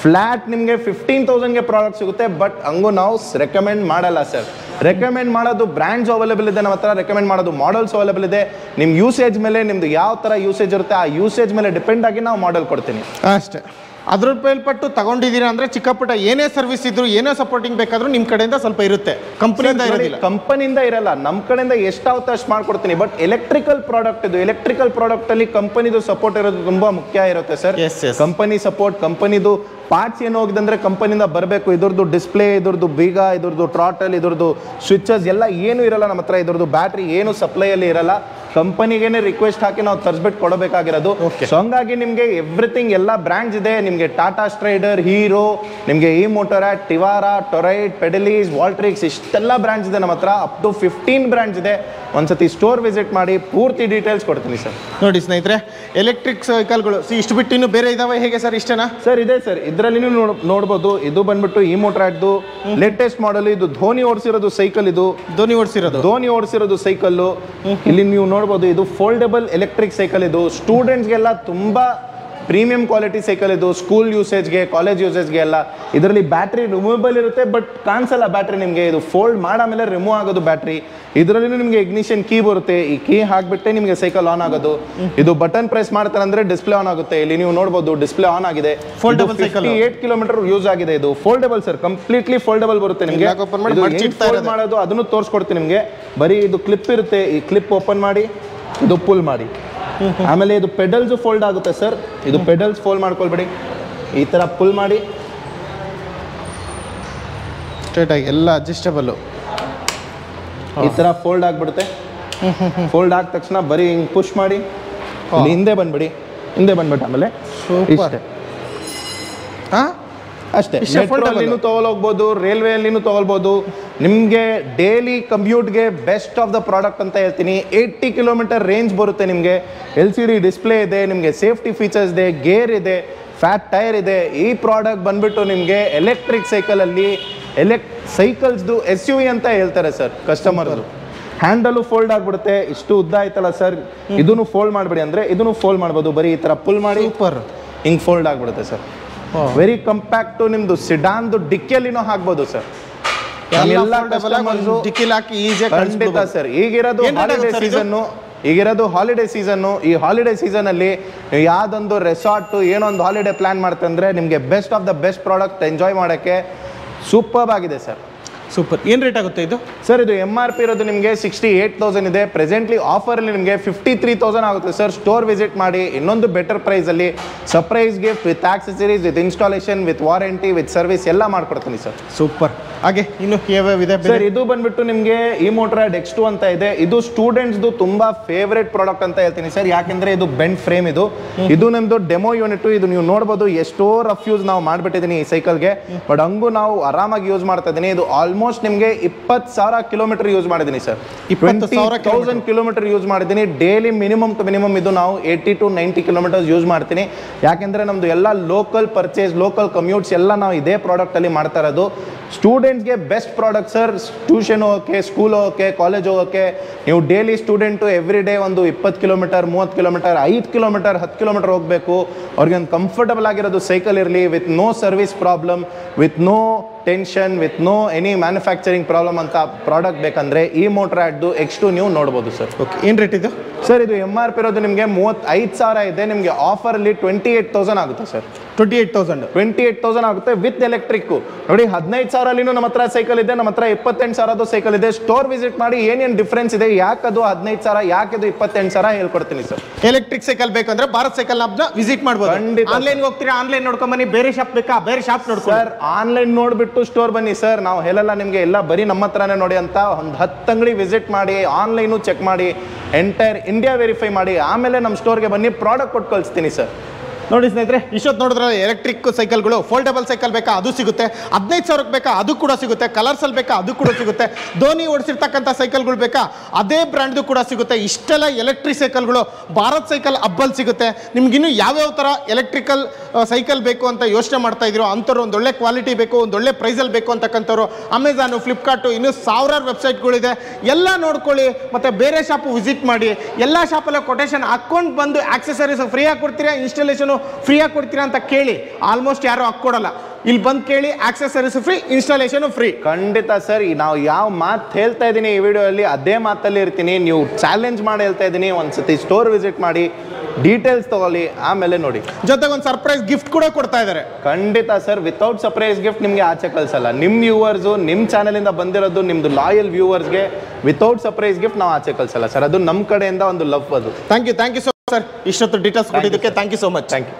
ಫ್ಲಾಟ್ ನಿಮಗೆ 15,000ಗೆ ಪ್ರಾಡಕ್ಟ್ ಸಿಗುತ್ತೆ. ಬಟ್ ಹಂಗೂ ನಾವು ರೆಕಮೆಂಡ್ ಮಾಡಲ್ಲ ಸರ್. ರೆಕಮೆಂಡ್ ಮಾಡೋದು ಬ್ರ್ಯಾಂಡ್ಸ್ ಅವೈಲೇಬಲ್ ಇದೆ ನಮ್ಮ ಹತ್ರ, ರೆಕಮೆಂಡ್ ಮಾಡೋದು ಮಾಡೆಲ್ಸ್ ಅವೈಲೇಬಲ್ ಇದೆ. ನಿಮ್ಮ ಯೂಸೇಜ್ ಮೇಲೆ, ನಿಮ್ದು ಯಾವ ಥರ ಯೂಸೇಜ್ ಇರುತ್ತೆ ಆ ಯೂಸೇಜ್ ಮೇಲೆ ಡಿಪೆಂಡ್ ಆಗಿ ನಾವು ಮಾಡೆಲ್ ಕೊಡ್ತೀನಿ ಅಷ್ಟೇ. ಅದ್ರ ಮೇಲ್ಪಟ್ಟು ತಗೊಂಡಿದ್ದೀರಾ ಅಂದ್ರೆ ಚಿಕ್ಕ ಪುಟ್ಟ ಏನೇ ಸರ್ವಿಸ್ ಇದ್ರು, ಏನೇ ಸಪೋರ್ಟಿಂಗ್ ಬೇಕಾದ್ರೂ ನಿಮ್ಮ ಕಡೆಯಿಂದ ಸ್ವಲ್ಪ ಇರುತ್ತೆ, ಕಂಪನಿಯಿಂದ ಇರೋದಿಲ್ಲ. ಕಂಪನಿಯಿಂದ ಇರಲ್ಲ, ನಮ್ಮ ಕಡೆಯಿಂದ ಎಷ್ಟಾಗುತ್ತೆ ಅಷ್ಟು ಮಾಡ್ಕೊಡ್ತೀನಿ. ಬಟ್ ಎಲೆಕ್ಟ್ರಿಕಲ್ ಪ್ರಾಡಕ್ಟ್ ಇದು, ಎಲೆಕ್ಟ್ರಿಕಲ್ ಪ್ರಾಡಕ್ಟ್ ಅಲ್ಲಿ ಕಂಪನಿದು ಸಪೋರ್ಟ್ ಇರೋದು ತುಂಬಾ ಮುಖ್ಯ ಇರುತ್ತೆ ಸರ್. ಕಂಪನಿ ಸಪೋರ್ಟ್, ಕಂಪನಿದು ಪಾರ್ಟ್ಸ್ ಏನು ಹೋಗಿದೆ ಅಂದ್ರೆ ಕಂಪನಿಯಿಂದ ಬರಬೇಕು. ಇದ್ರದ್ದು ಡಿಸ್ಪ್ಲೇ, ಇದ್ರದ್ದು ಬೀಗ, ಇದ್ರದ್ದು ಟ್ರಾಟಲ್, ಇದ್ರದ್ದು ಸ್ವಿಚಸ್ ಎಲ್ಲ ಏನು ಇರಲ್ಲ ನಮ್ಮ ಹತ್ರ. ಇದ್ರದ್ದು ಬ್ಯಾಟ್ರಿ ಏನು ಸಪ್ಲೈಯಲ್ಲಿ ಇರಲ್ಲ. ಕಂಪನಿಗೇನೆ ರಿಕ್ವೆಸ್ಟ್ ಹಾಕಿ ನಾವು ತರಿಸ್ಬಿಟ್ಟು ಕೊಡಬೇಕಾಗಿರೋದು. ಸೊ ಹಂಗಾಗಿ ನಿಮಗೆ ಎವ್ರಿಥಿಂಗ್ ಎಲ್ಲ ಬ್ರ್ಯಾಂಡ್ಸ್ ಇದೆ. ನಿಮಗೆ ಟಾಟಾ ಸ್ಟ್ರೈಡರ್, ಹೀರೋ, ನಿಮಗೆ ಈ ಮೋಟರಾಟ್, ಟಿವಾರಾ, ಟೊರೈಡ್, ಪೆಡಲೀಸ್, ವಾಲ್ಟ್ರಿಕ್ಸ್, ಇಷ್ಟೆಲ್ಲ ಬ್ರ್ಯಾಂಡ್ಸ್ ಇದೆ ನಮ್ಮ ಹತ್ರ. ಅಪ್ ಟು 15 ಬ್ರ್ಯಾಂಡ್ಸ್ ಇದೆ. ಒಂದ್ಸತಿ ಸ್ಟೋರ್ ವಿಸಿಟ್ ಮಾಡಿ, ಪೂರ್ತಿ ಡೀಟೇಲ್ಸ್ ಕೊಡ್ತೀನಿ ಸರ್. ನೋಡಿ ಸ್ನೇಹಿತರೆ, ಎಲೆಕ್ಟ್ರಿಕ್ ಸೈಕಲ್ಗಳು ಇಷ್ಟು ಬಿಟ್ಟು ಇನ್ನು ಬೇರೆ ಇದಾವೆ ಹೇಗೆ ಸರ್? ಇಷ್ಟೇನಾ ಸರ್? ಇದೆ ಸರ್. ಇದರಲ್ಲಿ ನೋಡ್ಬೋದು. ಇದು ಬಂದ್ಬಿಟ್ಟು ಈ ಮೋಟ್ರಾಟ್ದು ಲೇಟೆಸ್ಟ್ ಮಾಡೆಲ್. ಇದು ಧೋನಿ ಓಡಿಸಿರೋದು ಸೈಕಲ್. ಇದು ಧೋನಿ ಓಡಿಸಿರೋದು ಸೈಕಲ್. ಇಲ್ಲಿ ನೀವು ನೋಡ್ಬೋದು, ಇದು ಫೋಲ್ಡಬಲ್ ಎಲೆಕ್ಟ್ರಿಕ್ ಸೈಕಲ್. ಇದು ಸ್ಟೂಡೆಂಟ್ಸ್ಗೆಲ್ಲ ತುಂಬಾ ಪ್ರೀಮಿಯಂ ಕ್ವಾಲಿಟಿ ಸೈಕಲ್. ಇದು ಸ್ಕೂಲ್ ಯೂಸೇಜ್ಗೆ, ಕಾಲೇಜ್ ಯೂಸೇಜ್ಗೆ ಎಲ್ಲ. ಇದರಲ್ಲಿ ಬ್ಯಾಟ್ರಿ ರಿಮೂವಬಲ್ ಇರುತ್ತೆ, ಬಟ್ ಕಾಣಿಸಲ್ಲ ಬ್ಯಾಟ್ರಿ ನಿಮಗೆ. ಇದು ಫೋಲ್ಡ್ ಮಾಡಾಮೇಲೆ ರಿಮೂವ್ ಆಗೋದು ಬ್ಯಾಟ್ರಿ. ಇದರಲ್ಲಿ ನಿಮಗೆ ಇಗ್ನಿಷನ್ ಕೀ ಬರುತ್ತೆ. ಈ ಕೀ ಹಾಕ್ಬಿಟ್ಟೆ ನಿಮಗೆ ಸೈಕಲ್ ಆನ್ ಆಗೋದು. ಇದು ಬಟನ್ ಪ್ರೆಸ್ ಮಾಡ್ತಾರೆ ಅಂದ್ರೆ ಡಿಸ್ಪ್ಲೇ ಆನ್ ಆಗುತ್ತೆ. ಇಲ್ಲಿ ನೀವು ನೋಡಬಹುದು ಡಿಸ್ಪ್ಲೇ ಆನ್ ಆಗಿದೆ. ಫೋಲ್ಡಬಲ್ ಸೈಕಲ್, 8 ಕಿಲೋಮೀಟರ್ ಯೂಸ್ ಆಗಿದೆ. ಇದು ಫೋಲ್ಡಬಲ್ ಸರ್, ಕಂಪ್ಲೀಟ್ಲಿ ಫೋಲ್ಡಬಲ್ ಬರುತ್ತೆ ನಿಮಗೆ. ಮಾಡೋದು ಅದನ್ನು ತೋರಿಸ್ಕೊಡ್ತೀನಿ ನಿಮಗೆ. ಬರೀ ಇದು ಕ್ಲಿಪ್ ಇರುತ್ತೆ. ಈ ಕ್ಲಿಪ್ ಓಪನ್ ಮಾಡಿ ಇದು ಪುಲ್ ಮಾಡಿ. ಆಮೇಲೆ ಇದು ಪೆಡಲ್ಸ್ ಫೋಲ್ಡ್ ಆಗುತ್ತೆ ಸರ್. ಇದು ಪೆಡಲ್ಸ್ ಫೋಲ್ಡ್ ಮಾಡ್ಕೊಳ್ಬೇಡಿ, ಈ ತರ ಪುಲ್ ಮಾಡಿ ಸ್ಟ್ರೇಟ್ ಆಗಿ ಎಲ್ಲ ಅಡ್ಜಸ್ಟಬಲ್ ಈ ತರ ಫೋಲ್ಡ್ ಆಗ್ಬಿಡುತ್ತೆ. ಫೋಲ್ಡ್ ಆದ ತಕ್ಷಣ ಬರೀ ಹಿಂಗ್ ಪುಷ್ ಮಾಡಿ ಹಿಂದೆ ಬಂದ್ಬಿಡಿ. ಆಮೇಲೆ ಅಷ್ಟೇ. ಮೆಟ್ರೋಲ್ಲಿನೂ ತಗೊಳ್ಬೋದು, ರೈಲ್ವೆಯಲ್ಲಿನೂ ತಗೊಳ್ಬೋದು. ನಿಮಗೆ ಡೈಲಿ ಕಮ್ಯೂಟ್ಗೆ ಬೆಸ್ಟ್ ಆಫ್ ದ ಪ್ರಾಡಕ್ಟ್ ಅಂತ ಹೇಳ್ತೀನಿ. 80 ಕಿಲೋಮೀಟರ್ ರೇಂಜ್ ಬರುತ್ತೆ ನಿಮಗೆ. LCD ಡಿಸ್ಪ್ಲೇ ಇದೆ, ನಿಮಗೆ ಸೇಫ್ಟಿ ಫೀಚರ್ಸ್ ಇದೆ, ಗೇರ್ ಇದೆ, ಫ್ಯಾಟ್ ಟೈರ್ ಇದೆ. ಈ ಪ್ರಾಡಕ್ಟ್ ಬಂದ್ಬಿಟ್ಟು ನಿಮಗೆ ಎಲೆಕ್ಟ್ರಿಕ್ ಸೈಕಲಲ್ಲಿ ಸೈಕಲ್ಸ್ದು SUV ಅಂತ ಹೇಳ್ತಾರೆ ಸರ್ ಕಸ್ಟಮರ್ದು. ಹ್ಯಾಂಡಲು ಫೋಲ್ಡ್ ಆಗ್ಬಿಡುತ್ತೆ. ಇಷ್ಟು ಉದ್ದ ಆಯ್ತಲ್ಲ ಸರ್, ಇದನ್ನು ಫೋಲ್ಡ್ ಮಾಡಬೇಡಿ ಅಂದ್ರೆ ಇದನ್ನು ಫೋಲ್ಡ್ ಮಾಡ್ಬೋದು. ಬರೀ ಈ ತರ ಪುಲ್ ಮಾಡಿ ಹಿಂಗ್ ಫೋಲ್ಡ್ ಆಗ್ಬಿಡುತ್ತೆ ಸರ್. Very compact. ನಿಮ್ದು ಸಿಡಾನ್ದು ಡಿಕ್ಕಿಯಲ್ಲಿನೂ ಹಾಕ್ಬೋದು ಸರ್. ಖಂಡಿತ ಸರ್. ಈಗಿರೋದು ಹಾಲಿಡೇ ಸೀಸನ್ನು. ಈ ಹಾಲಿಡೇ ಸೀಸನ್ ಅಲ್ಲಿ ಯಾವ್ದೊಂದು ರೆಸಾರ್ಟ್ ಏನೊಂದು ಹಾಲಿಡೇ ಪ್ಲಾನ್ ಮಾಡ್ತಂದ್ರೆ ನಿಮ್ಗೆ best of the best product enjoy ಮಾಡೋಕ್ಕೆ ಸೂಪರ್ ಆಗಿದೆ ಸರ್. ಸೂಪರ್. ಏನು ರೇಟ್ ಆಗುತ್ತೆ ಇದು? ಸರ್ ಇದು MRP ಇರೋದು ನಿಮಗೆ 68,000 ಇದೆ. ಪ್ರೆಸೆಂಟ್ಲಿ ಆಫರಲ್ಲಿ ನಿಮಗೆ 53,000 ಆಗುತ್ತೆ ಸರ್. ಸ್ಟೋರ್ ವಿಸಿಟ್ ಮಾಡಿ ಇನ್ನೊಂದು ಬೆಟರ್ ಪ್ರೈಸಲ್ಲಿ surprise gift with accessories, with installation, with warranty, with service ಎಲ್ಲ ಮಾಡ್ಕೊಡ್ತೀನಿ ಸರ್. ಸೂಪರ್. ಹಾಗೆ ಇನ್ನು ಯಾವ್ಯಾವಿದೆ ಸರ್? ಇದು ಬಂದ್ಬಿಟ್ಟು ನಿಮಗೆ ಇಮೋಟ್ರಾಡ್ X2 ಅಂತ ಇದೆ. ಇದು ಸ್ಟೂಡೆಂಟ್ಸ್ದು ತುಂಬಾ ಫೇವ್ರೇಟ್ ಪ್ರಾಡಕ್ಟ್ ಅಂತ ಹೇಳ್ತೀನಿ ಸರ್. ಯಾಕೆಂದ್ರೆ ಇದು ಬೆಂಡ್ ಫ್ರೇಮ್. ಇದು ನಮ್ದು ಡೆಮೋ ಯೂನಿಟ್. ಇದು ನೀವು ನೋಡ್ಬೋದು ಎಷ್ಟೋ ರಫ್ ಯೂಸ್ ನಾವು ಮಾಡ್ಬಿಟ್ಟಿದ್ದೀನಿ ಈ ಸೈಕಲ್ಗೆ. ಬಟ್ ಹಂಗೂ ನಾವು ಆರಾಮಾಗಿ ಯೂಸ್ ಮಾಡ್ತಾ ಇದ್ದೀನಿ. ಇದು ಆಲ್ಮೋಸ್ಟ್ ನಿಮಗೆ 20,000 ಕಿಲೋಮೀಟರ್ ಯೂಸ್ ಮಾಡಿದ್ದೀನಿ ಸರ್. 20,000 ಕಿಲೋಮೀಟರ್ ಯೂಸ್ ಮಾಡಿದ್ದೀನಿ. ಡೈಲಿ ಮಿನಿಮಮ್ ಟು ಮಿನಿಮಮ್ ಇದು ನಾವು 80 to 90 ಕಿಲೋಮೀಟರ್ಸ್ ಯೂಸ್ ಮಾಡ್ತೀನಿ. ಯಾಕೆಂದ್ರೆ ನಮ್ದು ಎಲ್ಲ ಲೋಕಲ್ ಪರ್ಚೇಸ್, ಲೋಕಲ್ ಕಮ್ಯೂಟ್ಸ್ ಎಲ್ಲ ನಾವು ಇದೇ ಪ್ರಾಡಕ್ಟ್ ಅಲ್ಲಿ ಮಾಡ್ತಾ ಇರೋದು. ಸ್ಟೂಡೆಂಟ್ಸ್ಗೆ ಬೆಸ್ಟ್ ಪ್ರಾಡಕ್ಟ್ ಸರ್. ಟ್ಯೂಷನ್ ಹೋಗೋಕ್ಕೆ, ಸ್ಕೂಲ್ ಹೋಗೋಕ್ಕೆ, ಕಾಲೇಜ್ ಹೋಗೋಕ್ಕೆ, ನೀವು ಡೈಲಿ ಸ್ಟೂಡೆಂಟು ಎವ್ರಿ ಡೇ ಒಂದು 20 ಕಿಲೋಮೀಟರ್, 30 ಕಿಲೋಮೀಟರ್, 5 ಕಿಲೋಮೀಟರ್, 10 ಕಿಲೋಮೀಟರ್ ಹೋಗಬೇಕು. ಅವ್ರಿಗೆ ಒಂದು ಕಂಫರ್ಟಬಲ್ ಆಗಿರೋದು ಸೈಕಲ್ ಇರಲಿ, with no service problem, with no tension, with no any manufacturing problem ಅಂತ ಪ್ರಾಡಕ್ಟ್ ಬೇಕಂದ್ರೆ ಈ ಮೋಟ್ರಾಡ್ದು X2 ನೀವು ನೋಡ್ಬೋದು ಸರ್. ಓಕೆ. ಏನು ರೇಟ್ ಇದು? ಸರ್ ಇದು MRP ಇರೋದು ನಿಮಗೆ 35,000 ಇದೆ. ನಿಮಗೆ ಆಫರಲ್ಲಿ 28,000 ಆಗುತ್ತೆ ಸರ್. 28,000 ಆಗುತ್ತೆ ವಿತ್ ಎಲೆಕ್ಟ್ರಿಕ್. ನೋಡಿ 15,000 ನಮ್ಮ ಹತ್ರ ಸೈಕಲ್ ಇದೆ, ನಮ್ಮ ಹತ್ರ 28,000 ಸೈಕಲ್ ಇದೆ. ಸ್ಟೋರ್ ವಿಸಿಟ್ ಮಾಡಿ ಏನೇನು ಡಿಫ್ರೆನ್ಸ್ ಇದೆ, ಯಾಕದು 15,000, ಯಾಕದು 28,000 ಹೇಳ್ಕೊಡ್ತೀನಿ ಸರ್. ಎಲೆಕ್ಟ್ರಿಕ್ ಸೈಕಲ್ ಬೇಕಂದ್ರೆ ಭಾರತ್ ಸೈಕಲ್ ಹಬ್ನ ವಿಸಿಟ್ ಮಾಡ್ಬೋದು. ಆನ್ಲೈನ್ ಹೋಗ್ತೀರಾ, ಆನ್ಲೈನ್ ನೋಡ್ಕೊಂಡ್ ಬನ್ನಿ. ಬೇರೆ ಶಾಪ್ ಬೇಕಾ, ಬೇರೆ ಶಾಪ್ ನೋಡ್ಕೊಂಡು ಸರ್ ಆನ್ಲೈನ್ ನೋಡ್ಬಿಟ್ಟು ಸ್ಟೋರ್ ಬನ್ನಿ ಸರ್. ನಾವು ಹೇಳಲ್ಲ ನಿಮಗೆ ಎಲ್ಲ ಬರೀ ನಮ್ಮ ಹತ್ರನೇ ನೋಡಿ ಅಂತ. ಒಂದು 10 ಅಂಗಡಿ ವಿಸಿಟ್ ಮಾಡಿ, ಆನ್ಲೈನು ಚೆಕ್ ಮಾಡಿ, ಎಂಟೈರ್ ಇಂಡಿಯಾ ವೆರಿಫೈ ಮಾಡಿ, ಆಮೇಲೆ ನಮ್ಮ ಸ್ಟೋರ್ಗೆ ಬನ್ನಿ, ಪ್ರಾಡಕ್ಟ್ ಕೊಟ್ಟು ಕಳಿಸ್ತೀನಿ ಸರ್. ನೋಡಿ ಸ್ನೇಹಿತರೆ, ಇಷ್ಟೊತ್ತು ನೋಡಿದ್ರೆ ಎಲೆಕ್ಟ್ರಿಕ್ ಸೈಕಲ್ಗಳು, ಫೋಲ್ಡಬಲ್ ಸೈಕಲ್ ಬೇಕಾ ಅದು ಸಿಗುತ್ತೆ, 15,000 ಬೇಕಾ ಅದು ಕೂಡ ಸಿಗುತ್ತೆ, ಕಲರ್ಸಲ್ಲಿ ಬೇಕಾ ಅದು ಕೂಡ ಸಿಗುತ್ತೆ, ಧೋನಿ ಓಡಿಸಿರ್ತಕ್ಕಂಥ ಸೈಕಲ್ಗಳು ಬೇಕಾ ಅದೇ ಬ್ರ್ಯಾಂಡ್ದು ಕೂಡ ಸಿಗುತ್ತೆ. ಇಷ್ಟೆಲ್ಲ ಎಲೆಕ್ಟ್ರಿಕ್ ಸೈಕಲ್ಗಳು ಭಾರತ್ ಸೈಕಲ್ ಹಬ್ಬಲ್ಲಿ ಸಿಗುತ್ತೆ. ನಿಮ್ಗಿನ್ನೂ ಯಾವ್ಯಾವ ಥರ ಎಲೆಕ್ಟ್ರಿಕಲ್ ಸೈಕಲ್ ಬೇಕು ಅಂತ ಯೋಚನೆ ಮಾಡ್ತಾ ಇದ್ದೀರೋ ಅಂಥವ್ರು, ಒಂದೊಳ್ಳೆ ಕ್ವಾಲಿಟಿ ಬೇಕು, ಒಂದೊಳ್ಳೆ ಪ್ರೈಸಲ್ಲಿ ಬೇಕು ಅಂತಕ್ಕಂಥವ್ರು ಅಮೆಝಾನು, ಫ್ಲಿಪ್ಕಾರ್ಟು, ಇನ್ನೂ ಸಾವಿರಾರು ವೆಬ್ಸೈಟ್ಗಳಿದೆ. ಎಲ್ಲ ನೋಡ್ಕೊಳ್ಳಿ, ಮತ್ತು ಬೇರೆ ಶಾಪು ವಿಸಿಟ್ ಮಾಡಿ. ಎಲ್ಲ ಶಾಪಲ್ಲೇ ಕೊಟೇಶನ್ ಹಾಕ್ಕೊಂಡು ಬಂದು ಆಕ್ಸೆಸರೀಸ್ ಫ್ರೀಯಾಗಿ ಕೊಡ್ತೀರಾ, ಇನ್ಸ್ಟಾಲೇಷನು ಫ್ರೀಯಾಗಿ ಕೊಡ್ತೀರಾ ಅಂತ ಕೇಳಿ. ಆಲ್ಮೋಸ್ಟ್ ಯಾರು ಹಾಕ್ಕೊಡಲ್ಲ. ಇಲ್ಲಿ ಬಂದು ಕೇಳಿ, ಆಕ್ಸೆಸರೀಸ್ ಫ್ರೀ, ಇನ್ಸ್ಟಾಲೇಷನ್ ಫ್ರೀ. ಖಂಡಿತ ಸರ್. ನಾವು ಯಾವ ಮಾತು ಹೇಳ್ತಾ ಇದ್ದೀನಿ ಈ ವಿಡಿಯೋಲ್ಲಿ ಅದೇ ಮಾತಲ್ಲಿ ಇರ್ತೀನಿ. ನೀವು ಚಾಲೆಂಜ್ ಮಾಡಿ ಹೇಳ್ತಾ ಇದ್ದೀನಿ. ಒಂದ್ಸತಿ ಸ್ಟೋರ್ ವಿಸಿಟ್ ಮಾಡಿ, ಡೀಟೇಲ್ಸ್ ತಗೊಳ್ಳಿ, ಆಮೇಲೆ ನೋಡಿ. ಜೊತೆಗೆ ಒಂದು ಸರ್ಪ್ರೈಸ್ ಗಿಫ್ಟ್ ಕೂಡ ಕೊಡ್ತಾ ಇದ್ದಾರೆ. ಖಂಡಿತ ಸರ್. ವಿತೌಟ್ ಸರ್ಪ್ರೈಸ್ ಗಿಫ್ಟ್ ನಿಮಗೆ ಆಚೆ ಕಳ್ಸಲ್ಲ. ನಿಮ್ಮ ವ್ಯೂವರ್ಸು, ನಿಮ್ಮ ಚಾನಲಿಂದ ಬಂದಿರೋದು ನಿಮ್ದು ಲಾಯಲ್ ವ್ಯೂವರ್ಸ್ಗೆ ವಿತೌಟ್ ಸರ್ಪ್ರೈಸ್ ಗಿಫ್ಟ್ ನಾವು ಆಚೆ ಕಳ್ಸಲ್ಲ ಸರ್. ಅದು ನಮ್ಮ ಕಡೆಯಿಂದ ಒಂದು ಲವ್. ಅದು thank you so much sir. ಇಷ್ಟೊತ್ತು ಡೀಟೇಲ್ಸ್ ಕೊಟ್ಟಿದ್ದಕ್ಕೆ thank you so much. Thank you.